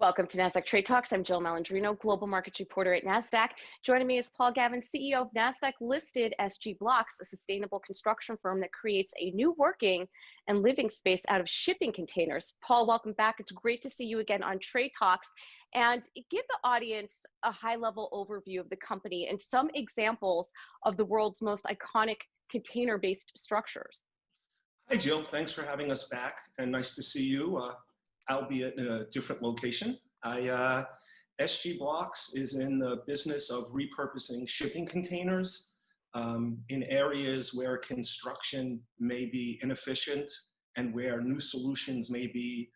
Welcome to Nasdaq Trade Talks. I'm Jill Malandrino, Global Markets Reporter at Nasdaq. Joining me is Paul Gavin, CEO of Nasdaq-listed SG Blocks, a sustainable construction firm that creates a new working and living space out of shipping containers. Paul, welcome back. It's great to see you again on Trade Talks. And give the audience a high-level overview of the company and some examples of the world's most iconic container-based structures. Hi, Jill. Thanks for having us back, and nice to see you, albeit in a different location. SG Blocks is in the business of repurposing shipping containers in areas where construction may be inefficient and where new solutions may be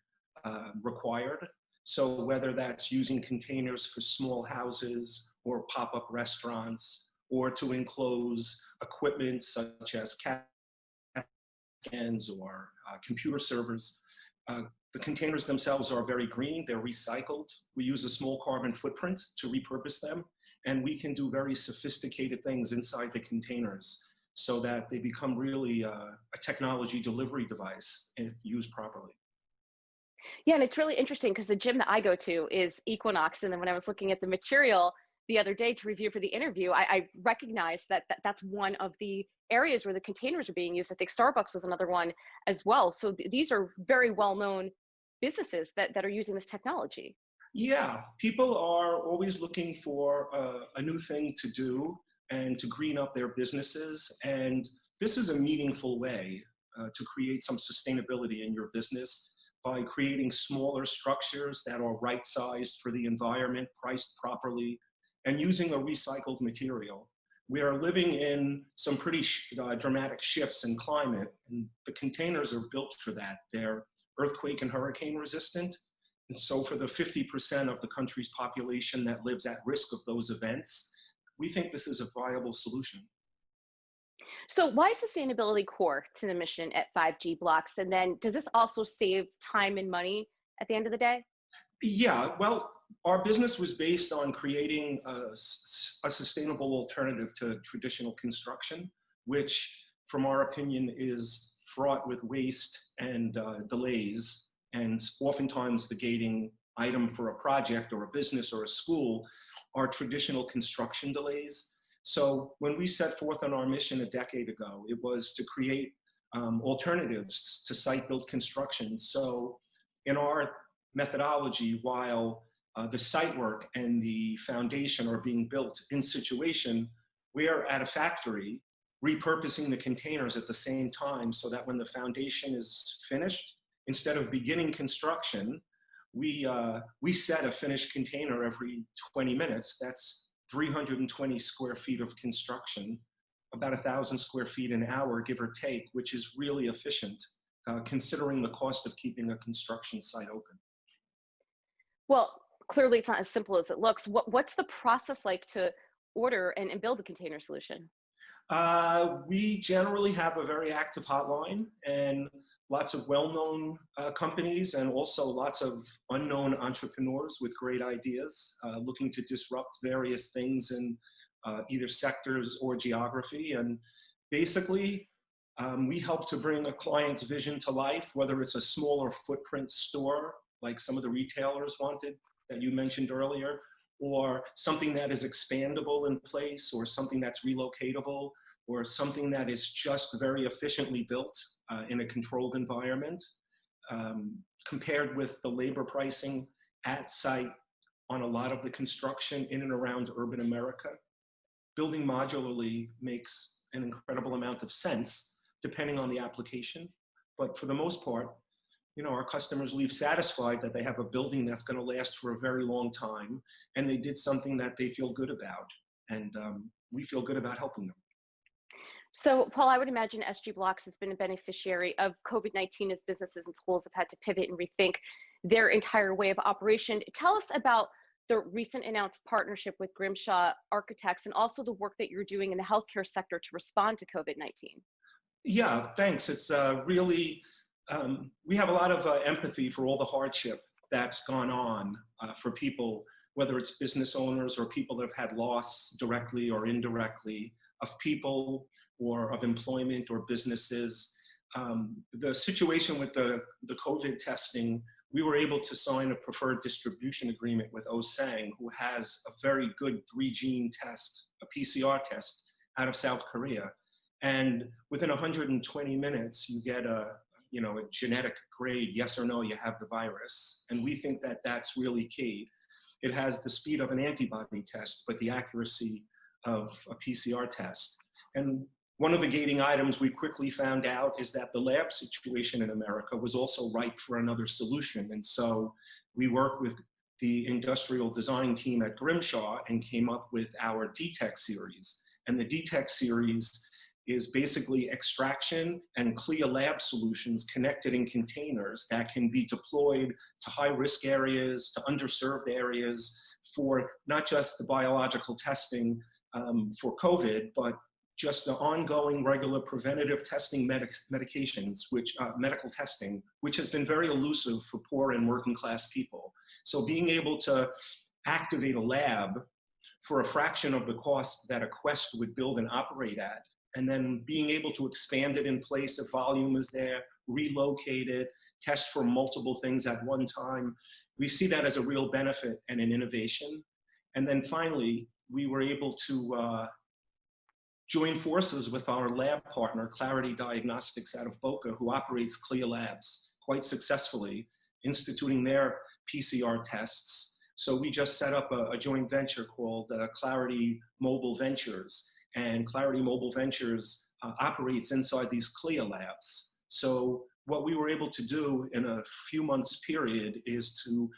required. So whether that's using containers for small houses or pop-up restaurants, or to enclose equipment such as scans or computer servers. The containers themselves are very green, they're recycled. We use a small carbon footprint to repurpose them, and we can do very sophisticated things inside the containers so that they become really a technology delivery device if used properly. Yeah, and it's really interesting because the gym that I go to is Equinox, and then when I was looking at the material the other day to review for the interview, I recognized that's one of the areas where the containers are being used. I think Starbucks was another one as well. So these are very well-known businesses that are using this technology. Yeah, people are always looking for a new thing to do and to green up their businesses. And this is a meaningful way to create some sustainability in your business by creating smaller structures that are right-sized for the environment, priced properly, and using a recycled material. We are living in some pretty dramatic shifts in climate, and the containers are built for that. They're earthquake and hurricane resistant. And so for the 50% of the country's population that lives at risk of those events, we think this is a viable solution. So why is sustainability core to the mission at 5G Blocks? And then does this also save time and money at the end of the day? Yeah, well, our business was based on creating a sustainable alternative to traditional construction, which, from our opinion, is fraught with waste and delays. And oftentimes the gating item for a project or a business or a school are traditional construction delays. So when we set forth on our mission a decade ago, it was to create alternatives to site-built construction. So in our methodology, while the site work and the foundation are being built in situation, we are at a factory repurposing the containers at the same time so that when the foundation is finished, instead of beginning construction, we set a finished container every 20 minutes. That's 320 square feet of construction, about 1,000 square feet an hour, give or take, which is really efficient considering the cost of keeping a construction site open. Well, clearly it's not as simple as it looks. What's the process like to order and build a container solution? We generally have a very active hotline and lots of well-known companies and also lots of unknown entrepreneurs with great ideas looking to disrupt various things in either sectors or geography. And basically, we help to bring a client's vision to life, whether it's a smaller footprint store, like some of the retailers wanted that you mentioned earlier, or something that is expandable in place, or something that's relocatable, or something that is just very efficiently built in a controlled environment, compared with the labor pricing at site on a lot of the construction in and around urban America. Building modularly makes an incredible amount of sense, depending on the application. But for the most part, our customers leave satisfied that they have a building that's going to last for a very long time, and they did something that they feel good about. And we feel good about helping them. So, Paul, I would imagine SG Blocks has been a beneficiary of COVID-19 as businesses and schools have had to pivot and rethink their entire way of operation. Tell us about the recent announced partnership with Grimshaw Architects and also the work that you're doing in the healthcare sector to respond to COVID-19. Yeah, thanks. It's really, we have a lot of empathy for all the hardship that's gone on for people, whether it's business owners or people that have had loss directly or indirectly of people or of employment or businesses. The situation with the COVID testing we were able to sign a preferred distribution agreement with Osang, who has a very good 3-gene test, a PCR test out of South Korea. And within 120 minutes, you get a genetic grade, yes or no, you have the virus. And we think that that's really key. It has the speed of an antibody test, but the accuracy of a PCR test. And one of the gating items we quickly found out is that the lab situation in America was also ripe for another solution. And so we worked with the industrial design team at Grimshaw and came up with our DTEC series. And the DTEC series is basically extraction and CLIA lab solutions connected in containers that can be deployed to high-risk areas, to underserved areas, for not just the biological testing for COVID, but just the ongoing regular preventative testing medications, medical testing, which has been very elusive for poor and working class people. So being able to activate a lab for a fraction of the cost that a Quest would build and operate at, and then being able to expand it in place if volume is there, relocate it, test for multiple things at one time, we see that as a real benefit and an innovation. And then finally, we were able to join forces with our lab partner, Clarity Diagnostics out of Boca, who operates CLIA labs quite successfully, instituting their PCR tests. So we just set up a joint venture called Clarity Mobile Ventures. And Clarity Mobile Ventures operates inside these CLIA labs. So what we were able to do in a few months period is to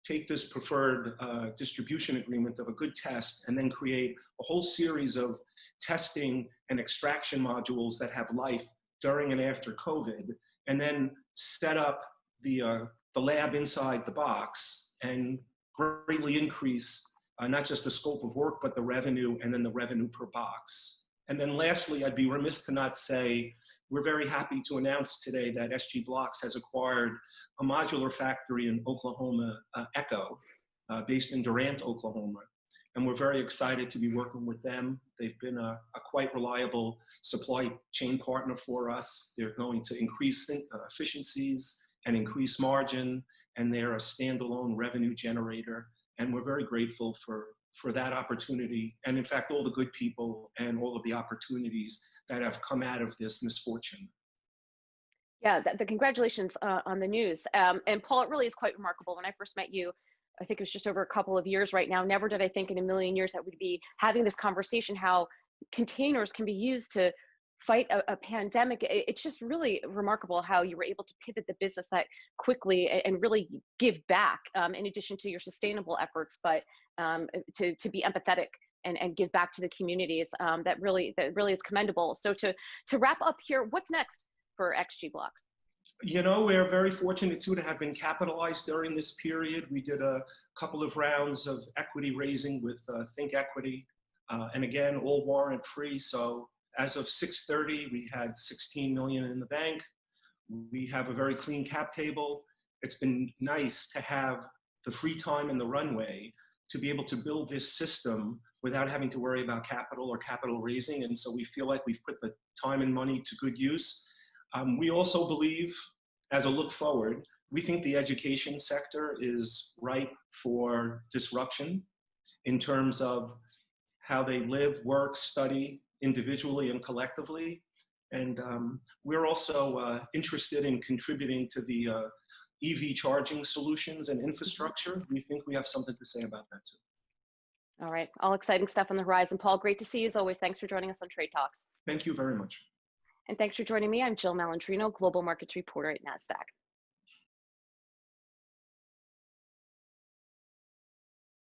take this preferred distribution agreement of a good test and then create a whole series of testing and extraction modules that have life during and after COVID, and then set up the lab inside the box and greatly increase not just the scope of work, but the revenue, and then the revenue per box. And then lastly, I'd be remiss to not say, we're very happy to announce today that SG Blocks has acquired a modular factory in Oklahoma, Echo, based in Durant, Oklahoma. And we're very excited to be working with them. They've been a quite reliable supply chain partner for us. They're going to increase efficiencies and increase margin, and they're a standalone revenue generator. And we're very grateful for that opportunity, and in fact, all the good people and all of the opportunities that have come out of this misfortune. Yeah, the congratulations on the news. And Paul, it really is quite remarkable. When I first met you, I think it was just over a couple of years right now, never did I think in a million years that we'd be having this conversation, how containers can be used to fight a pandemic. It's just really remarkable how you were able to pivot the business that quickly and really give back, in addition to your sustainable efforts, but to be empathetic and give back to the communities. That really is commendable. So to wrap up here, what's next for XG Blocks? You know, we're very fortunate too to have been capitalized during this period. We did a couple of rounds of equity raising with Think Equity, and again, all warrant free. So as of 6:30, we had 16 million in the bank. We have a very clean cap table. It's been nice to have the free time and the runway to be able to build this system without having to worry about capital or capital raising. And so we feel like we've put the time and money to good use. We also believe, as a look forward, we think the education sector is ripe for disruption in terms of how they live, work, study, individually and collectively. And we're also interested in contributing to the EV charging solutions and infrastructure. We think we have something to say about that too. All right, all exciting stuff on the horizon. Paul, great to see you as always. Thanks for joining us on Trade Talks. Thank you very much. And thanks for joining me. I'm Jill Malandrino, Global Markets Reporter at Nasdaq.